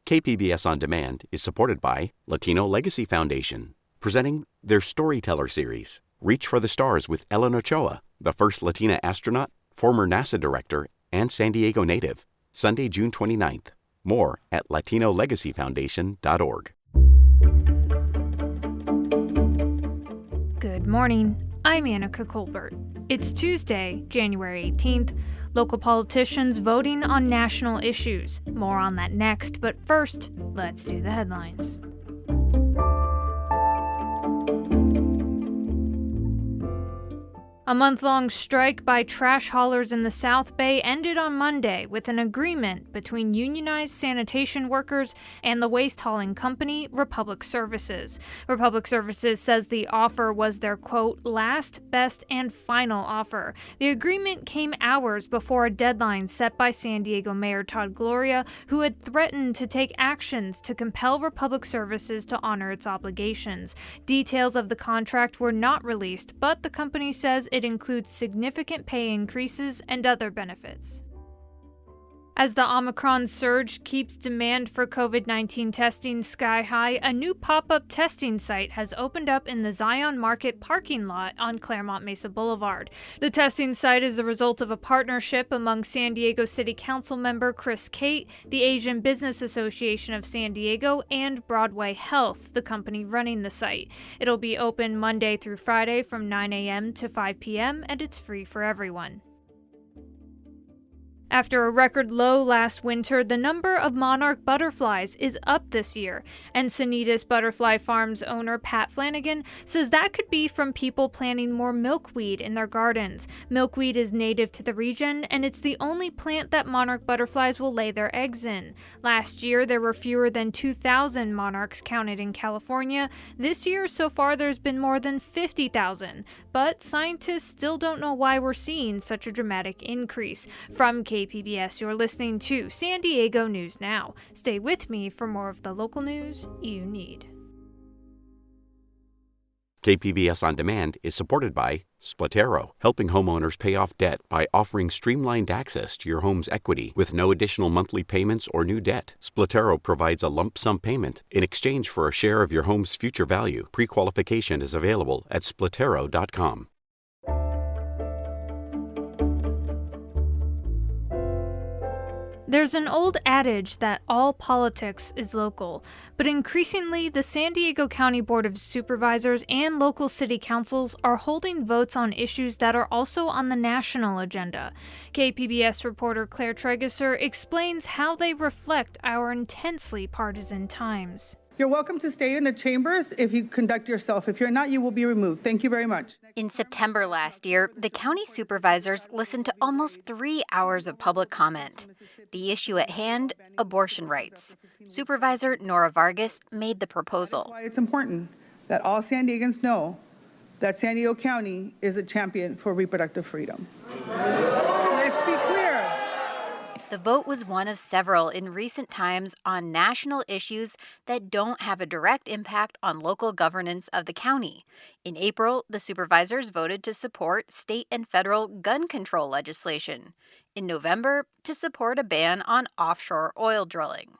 KPBS On Demand is supported by Latino Legacy Foundation, presenting their Storyteller series, Reach for the Stars with Ellen Ochoa, the first Latina astronaut, former NASA director, and San Diego native. Sunday, June 29th. More at latinolegacyfoundation.org. Good morning. I'm Annika Colbert. It's Tuesday, January 18th. Local politicians voting on national issues. More on that next, but first, let's do the headlines. A month-long strike by trash haulers in the South Bay ended on Monday with an agreement between unionized sanitation workers and the waste hauling company, Republic Services. Republic Services says the offer was their, quote, last, best, and final offer. The agreement came hours before a deadline set by San Diego Mayor Todd Gloria, who had threatened to take actions to compel Republic Services to honor its obligations. Details of the contract were not released, but the company says it includes significant pay increases and other benefits. As the Omicron surge keeps demand for COVID-19 testing sky high, a new pop-up testing site has opened up in the Zion Market parking lot on Claremont Mesa Boulevard. The testing site is the result of a partnership among San Diego City Council member Chris Cate, the Asian Business Association of San Diego, and Broadway Health, the company running the site. It'll be open Monday through Friday from 9 a.m. to 5 p.m., and it's free for everyone. After a record low last winter, the number of monarch butterflies is up this year. Encinitas Butterfly Farms owner Pat Flanagan says that could be from people planting more milkweed in their gardens. Milkweed is native to the region, and it's the only plant that monarch butterflies will lay their eggs in. Last year, there were fewer than 2,000 monarchs counted in California. This year, so far, there's been more than 50,000. But scientists still don't know why we're seeing such a dramatic increase. From KPBS, you're listening to San Diego News Now. Stay with me for more of the local news you need. KPBS On Demand is supported by Splatero, helping homeowners pay off debt by offering streamlined access to your home's equity with no additional monthly payments or new debt. Splatero provides a lump sum payment in exchange for a share of your home's future value. Pre-qualification is available at splatero.com. There's an old adage that all politics is local, but increasingly the San Diego County Board of Supervisors and local city councils are holding votes on issues that are also on the national agenda. KPBS reporter Claire Tregesser explains how they reflect our intensely partisan times. You're welcome to stay in the chambers if you conduct yourself. If you're not, you will be removed. Thank you very much. In September last year, the county supervisors listened to almost 3 hours of public comment. The issue at hand, abortion rights. Supervisor Nora Vargas made the proposal. That's why it's important that all San Diegans know that San Diego County is a champion for reproductive freedom. Let's be clear. The vote was one of several in recent times on national issues that don't have a direct impact on local governance of the county. In April, the supervisors voted to support state and federal gun control legislation. In November, to support a ban on offshore oil drilling.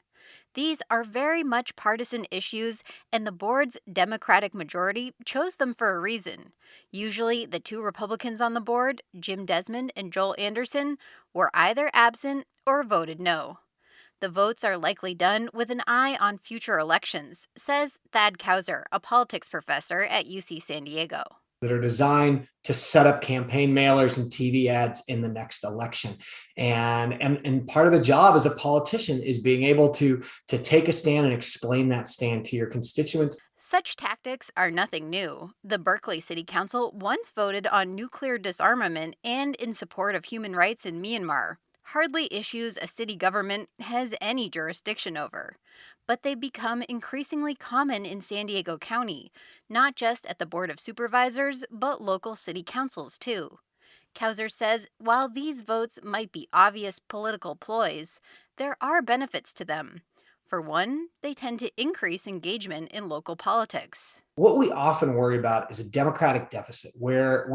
These are very much partisan issues, and the board's Democratic majority chose them for a reason. Usually, the two Republicans on the board, Jim Desmond and Joel Anderson, were either absent or voted no. The votes are likely done with an eye on future elections, says Thad Kauser, a politics professor at UC San Diego. That are designed to set up campaign mailers and TV ads in the next election. And part of the job as a politician is being able to take a stand and explain that stand to your constituents. Such tactics are nothing new. The Berkeley City Council once voted on nuclear disarmament and in support of human rights in Myanmar. Hardly issues a city government has any jurisdiction over. But they become increasingly common in San Diego County, not just at the Board of Supervisors, but local city councils too. Kauser says while these votes might be obvious political ploys, there are benefits to them. For one, they tend to increase engagement in local politics. What we often worry about is a democratic deficit where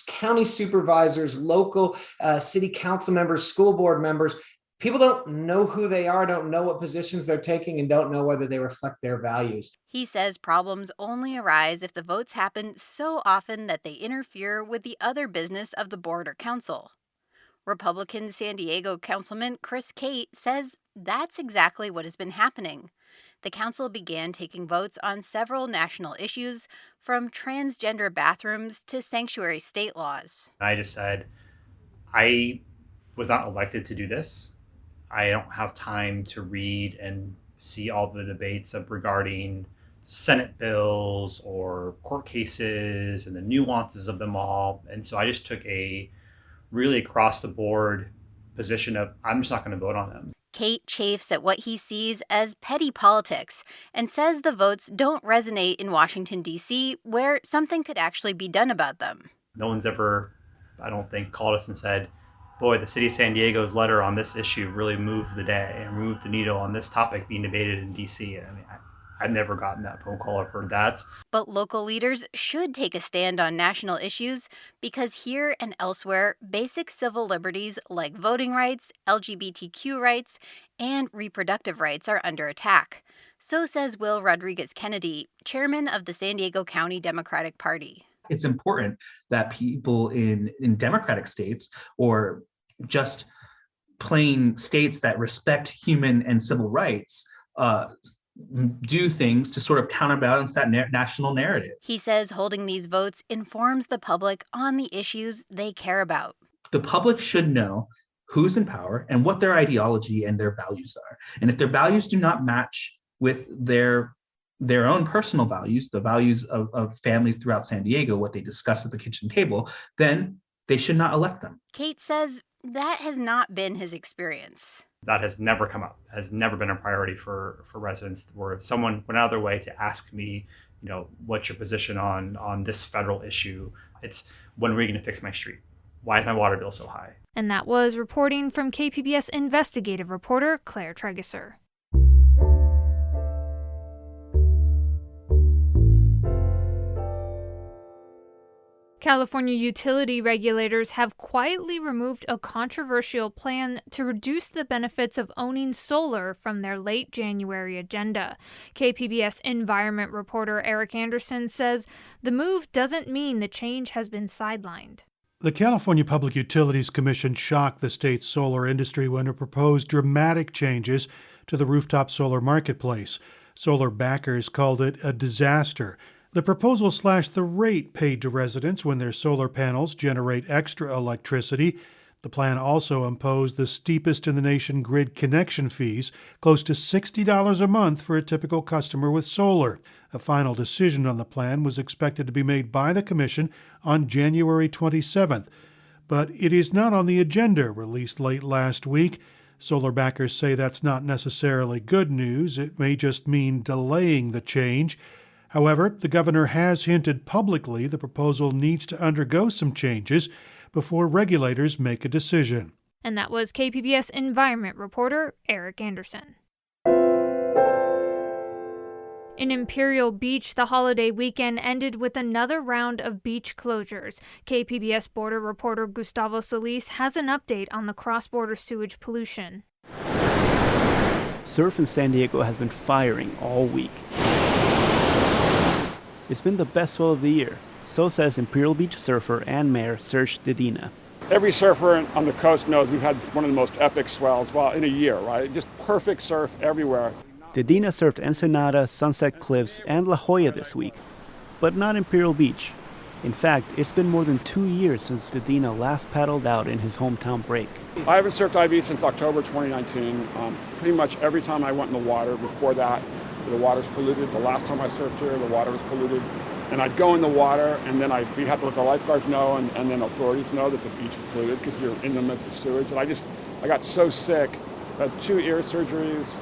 county supervisors, local city council members, school board members people don't know who they are, don't know what positions they're taking, and don't know whether they reflect their values. He says problems only arise if the votes happen so often that they interfere with the other business of the board or council. Republican San Diego Councilman Chris Cate says that's exactly what has been happening. The council began taking votes on several national issues, from transgender bathrooms to sanctuary state laws. I just said, I was not elected to do this. I don't have time to read and see all the debates regarding Senate bills or court cases and the nuances of them all. And so I just took a really across the board position of, I'm just not going to vote on them. Cate chafes at what he sees as petty politics and says the votes don't resonate in Washington, D.C., where something could actually be done about them. No one's ever, I don't think, called us and said, boy, the city of San Diego's letter on this issue really moved the day and moved the needle on this topic being debated in D.C. I mean, I've never gotten that phone call or heard that. But local leaders should take a stand on national issues because here and elsewhere, basic civil liberties like voting rights, LGBTQ rights, and reproductive rights are under attack. So says Will Rodriguez Kennedy, chairman of the San Diego County Democratic Party. It's important that people in democratic states, or just plain states that respect human and civil rights, do things to sort of counterbalance that national narrative. He says holding these votes informs the public on the issues they care about. The public should know who's in power and what their ideology and their values are. And if their values do not match with their own personal values, the values of families throughout San Diego, what they discuss at the kitchen table, then they should not elect them. Cate says that has not been his experience. That has never come up, has never been a priority for residents, where someone went out of their way to ask me, what's your position on this federal issue? It's, when are we going to fix my street? Why is my water bill so high? And that was reporting from KPBS investigative reporter Claire Tregesser. California utility regulators have quietly removed a controversial plan to reduce the benefits of owning solar from their late January agenda. KPBS environment reporter Eric Anderson says the move doesn't mean the change has been sidelined. The California Public Utilities Commission shocked the state's solar industry when it proposed dramatic changes to the rooftop solar marketplace. Solar backers called it a disaster. The proposal slashed the rate paid to residents when their solar panels generate extra electricity. The plan also imposed the steepest in the nation grid connection fees, close to $60 a month for a typical customer with solar. A final decision on the plan was expected to be made by the Commission on January 27th. But it is not on the agenda, released late last week. Solar backers say that's not necessarily good news. It may just mean delaying the change. However, the governor has hinted publicly the proposal needs to undergo some changes before regulators make a decision. And that was KPBS environment reporter Eric Anderson. In Imperial Beach, the holiday weekend ended with another round of beach closures. KPBS border reporter Gustavo Solis has an update on the cross-border sewage pollution. Surf in San Diego has been firing all week. It's been the best swell of the year, so says Imperial Beach surfer and mayor Serge Dedina. Every surfer on the coast knows we've had one of the most epic swells, in a year, right? Just perfect surf everywhere. Dedina surfed Ensenada, Sunset Cliffs, and La Jolla this week, but not Imperial Beach. In fact, it's been more than 2 years since Dedina last paddled out in his hometown break. I haven't surfed IB since October 2019. Pretty much every time I went in the water before that, the water's polluted. The last time I surfed here, the water was polluted. And I'd go in the water, and then we'd have to let the lifeguards know, and then authorities know that the beach was polluted because you're in the midst of sewage. And I got so sick. I had 2 ear surgeries,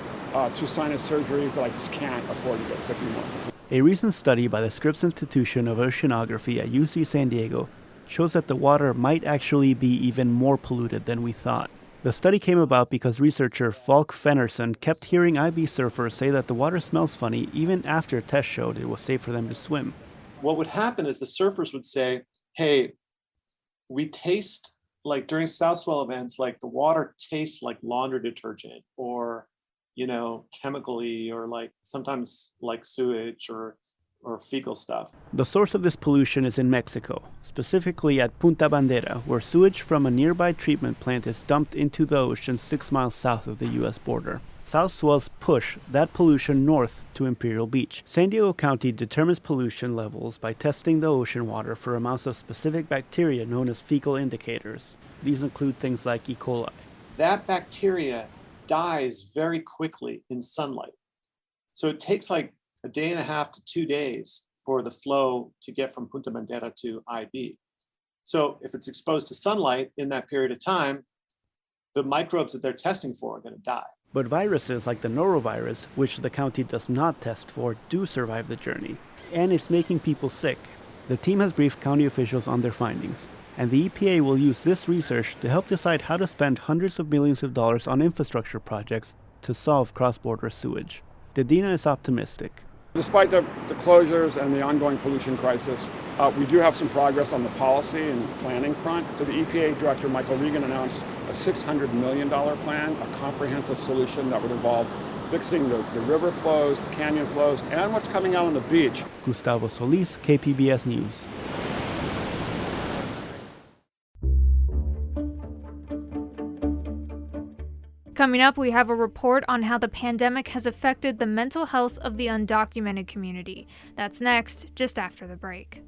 2 sinus surgeries that I just can't afford to get sick anymore. A recent study by the Scripps Institution of Oceanography at UC San Diego shows that the water might actually be even more polluted than we thought. The study came about because researcher Falk Fennerson kept hearing IB surfers say that the water smells funny even after tests showed it was safe for them to swim. What would happen is the surfers would say, hey, we taste like during south swell events, like the water tastes like laundry detergent or, chemically, or like sometimes like sewage or fecal stuff. The source of this pollution is in Mexico, specifically at Punta Bandera, where sewage from a nearby treatment plant is dumped into the ocean 6 miles south of the U.S. border. South swells push that pollution north to Imperial Beach. San Diego County determines pollution levels by testing the ocean water for amounts of specific bacteria known as fecal indicators. These include things like E. coli. That bacteria dies very quickly in sunlight. So it takes like a day and a half to 2 days for the flow to get from Punta Bandera to IB. So if it's exposed to sunlight in that period of time, the microbes that they're testing for are going to die. But viruses like the norovirus, which the county does not test for, do survive the journey. And it's making people sick. The team has briefed county officials on their findings. And the EPA will use this research to help decide how to spend hundreds of millions of dollars on infrastructure projects to solve cross-border sewage. Dedina is optimistic. Despite the closures and the ongoing pollution crisis, we do have some progress on the policy and planning front. So the EPA Director, Michael Regan, announced a $600 million plan, a comprehensive solution that would involve fixing the river flows, the canyon flows, and what's coming out on the beach. Gustavo Solis, KPBS News. Coming up, we have a report on how the pandemic has affected the mental health of the undocumented community. That's next, just after the break.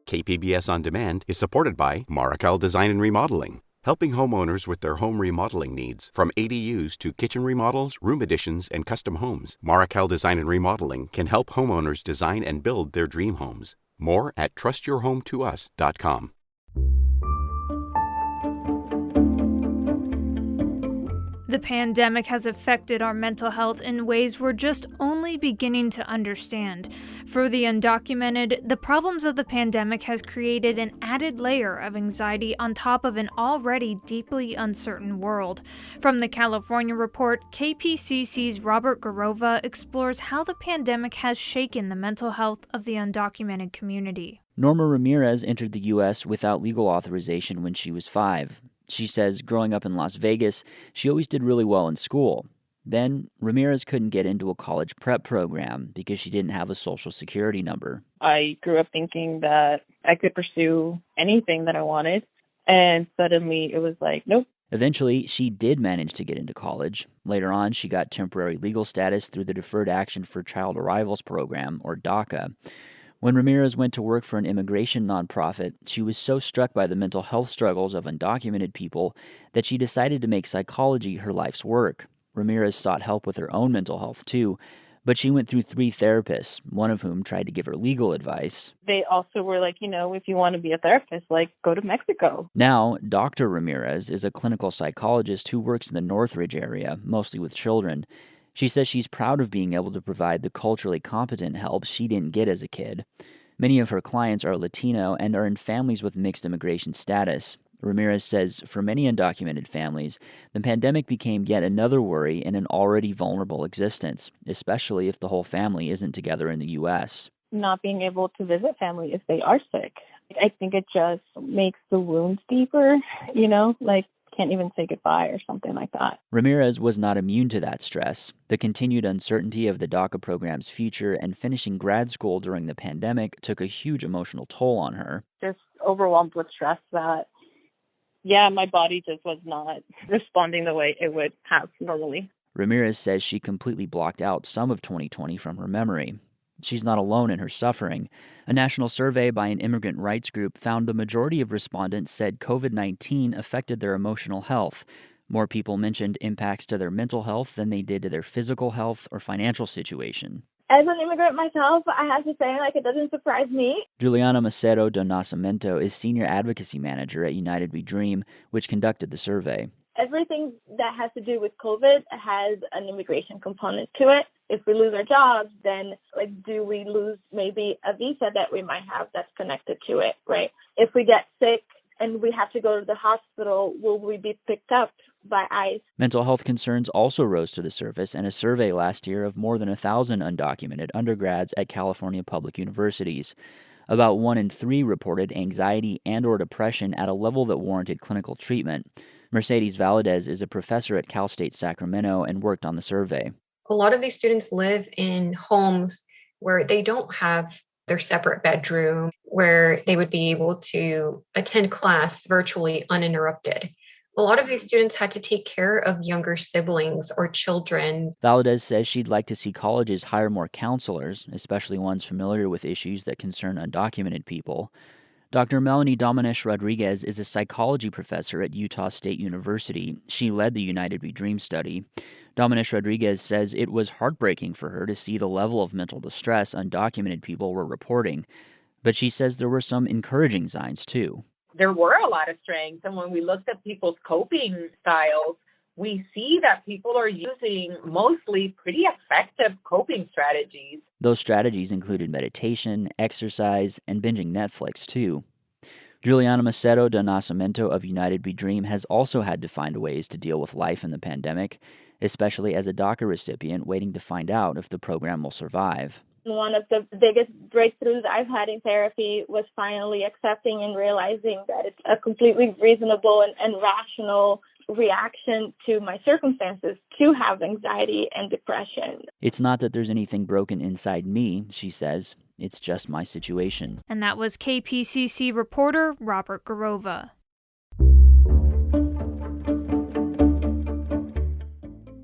KPBS On Demand is supported by Marrokal Design and Remodeling, helping homeowners with their home remodeling needs. From ADUs to kitchen remodels, room additions, and custom homes, Marrokal Design and Remodeling can help homeowners design and build their dream homes. More at trustyourhometous.com. The pandemic has affected our mental health in ways we're just only beginning to understand. For the undocumented, the problems of the pandemic has created an added layer of anxiety on top of an already deeply uncertain world. From the California Report, KPCC's Robert Garova explores how the pandemic has shaken the mental health of the undocumented community. Norma Ramirez entered the U.S. without legal authorization when she was 5. She says growing up in Las Vegas, she always did really well in school. Then, Ramirez couldn't get into a college prep program because she didn't have a social security number. I grew up thinking that I could pursue anything that I wanted, and suddenly it was like, nope. Eventually, she did manage to get into college. Later on, she got temporary legal status through the Deferred Action for Child Arrivals program, or DACA. When Ramirez went to work for an immigration nonprofit, she was so struck by the mental health struggles of undocumented people that she decided to make psychology her life's work. Ramirez sought help with her own mental health, too, but she went through 3 therapists, one of whom tried to give her legal advice. They also were like, if you want to be a therapist, go to Mexico. Now, Dr. Ramirez is a clinical psychologist who works in the Northridge area, mostly with children. She says she's proud of being able to provide the culturally competent help she didn't get as a kid. Many of her clients are Latino and are in families with mixed immigration status. Ramirez says for many undocumented families, the pandemic became yet another worry in an already vulnerable existence, especially if the whole family isn't together in the U.S. Not being able to visit family if they are sick. I think it just makes the wounds deeper, can't even say goodbye or something like that. Ramirez was not immune to that stress. The continued uncertainty of the DACA program's future and finishing grad school during the pandemic took a huge emotional toll on her. Just overwhelmed with stress that, my body just was not responding the way it would have normally. Ramirez says she completely blocked out some of 2020 from her memory. She's not alone in her suffering. A national survey by an immigrant rights group found the majority of respondents said COVID-19 affected their emotional health. More people mentioned impacts to their mental health than they did to their physical health or financial situation. As an immigrant myself, I have to say, it doesn't surprise me. Juliana Macero do Nascimento is Senior Advocacy Manager at United We Dream, which conducted the survey. Everything that has to do with COVID has an immigration component to it. If we lose our jobs, then do we lose maybe a visa that we might have that's connected to it, right? If we get sick and we have to go to the hospital, will we be picked up by ICE? Mental health concerns also rose to the surface in a survey last year of more than 1,000 undocumented undergrads at California public universities. About 1 in 3 reported anxiety and/or depression at a level that warranted clinical treatment. Mercedes Valadez is a professor at Cal State Sacramento and worked on the survey. A lot of these students live in homes where they don't have their separate bedroom, where they would be able to attend class virtually uninterrupted. A lot of these students had to take care of younger siblings or children. Valadez says she'd like to see colleges hire more counselors, especially ones familiar with issues that concern undocumented people. Dr. Melanie Domenech Rodriguez is a psychology professor at Utah State University. She led the United We Dream study. Domenech Rodriguez says it was heartbreaking for her to see the level of mental distress undocumented people were reporting. But she says there were some encouraging signs, too. There were a lot of strengths, and when we looked at people's coping styles, we see that people are using mostly pretty effective coping strategies. Those strategies included meditation, exercise, and binging Netflix, too. Juliana Macedo de Nascimento of United We Dream has also had to find ways to deal with life in the pandemic, especially as a DACA recipient waiting to find out if the program will survive. One of the biggest breakthroughs I've had in therapy was finally accepting and realizing that it's a completely reasonable and rational reaction to my circumstances to have anxiety and depression. It's not that there's anything broken inside me, she says. It's just my situation. And that was KPCC reporter Robert Garova.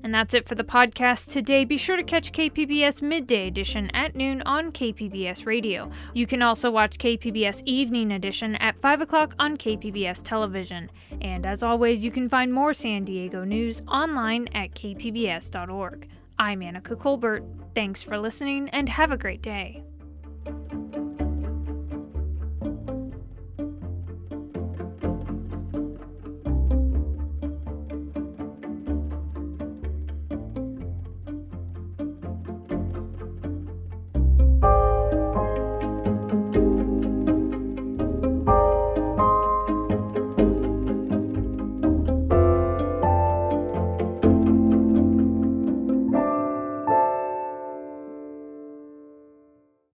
And that's it for the podcast today. Be sure to catch KPBS Midday Edition at noon on KPBS Radio. You can also watch KPBS Evening Edition at 5 o'clock on KPBS Television. And as always, you can find more San Diego news online at kpbs.org. I'm Annika Colbert. Thanks for listening and have a great day.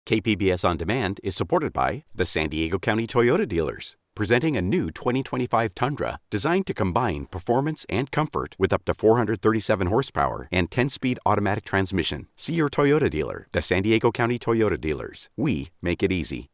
KPBS On Demand is supported by the San Diego County Toyota dealers, presenting a new 2025 Tundra designed to combine performance and comfort with up to 437 horsepower and 10-speed automatic transmission. See your Toyota dealer. The San Diego County Toyota dealers. We make it easy.